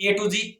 A to Z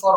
for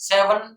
8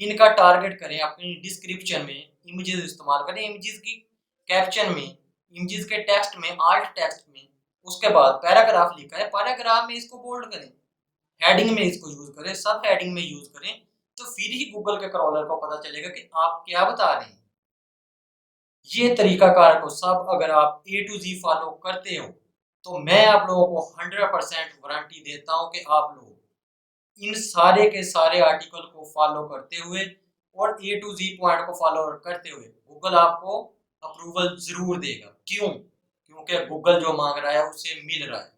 इनका target करें, अपनी डिस्क्रिप्शन में इमेजेस इस्तेमाल करें, इमेजेस की कैप्शन में, इमेजेस के टेक्स्ट में, आल्ट टेक्स्ट में, उसके बाद पैराग्राफ लिखा है, पैराग्राफ में इसको बोल्ड करें, हेडिंग में इसको यूज करें, सब हेडिंग में यूज करें, तो फिर ही गूगल के क्रॉलर को पता चलेगा कि आप क्या बता रहे हैं। ये तरीकाकार को सब अगर आप ए टू जी फॉलो करते हो तो मैं आप लोगों को 100% वारंटी देता हूं कि आप लोग इन सारे के सारे आर्टिकल को फॉलो करते हुए और ए टू जी पॉइंट को फॉलो करते हुए गूगल आपको अप्रूवल जरूर देगा। क्यों? क्योंकि गूगल जो मांग रहा है उसे मिल रहा है,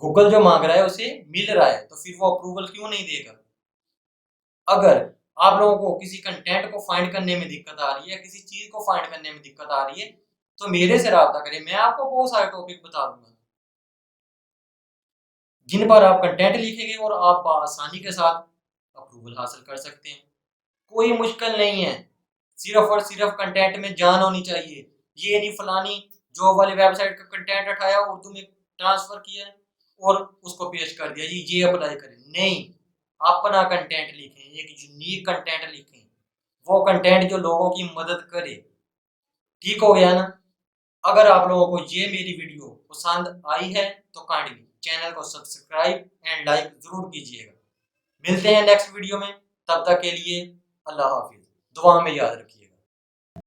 गूगल जो मांग रहा है उसे मिल रहा है, तो फिर वो अप्रूवल क्यों नहीं देगा। अगर आप लोगों को किसी कंटेंट को फाइंड करने में दिक्कत आ रही है, किसी चीज को फाइंड करने में दिक्कत आ रही है, तो मेरे से राब्ता करें, मैं आपको बहुत सारे टॉपिक बता दूंगा जिन पर आप कंटेंट लिखेंगे और आप आसानी के साथ अप्रूवल हासिल कर सकते हैं। कोई मुश्किल नहीं है, सिर्फ और सिर्फ कंटेंट में जान होनी चाहिए। ये नहीं फलानी जॉब वाली वेबसाइट का कंटेंट उठाया, उर्दू में ट्रांसफर किया और उसको पेश कर दिया जी ये अप्लाई करें, नहीं, अपना कंटेंट लिखें, एक यूनिक कंटेंट लिखें, वो कंटेंट जो लोगों की मदद करे। ठीक हो गया ना? अगर आप लोगों को ये मेरी वीडियो पसंद आई है तो काइंडली चैनल को सब्सक्राइब एंड लाइक जरूर कीजिएगा। मिलते हैं नेक्स्ट वीडियो में, तब तक के लिए अल्लाह हाफिज, दुआ में याद रखिए।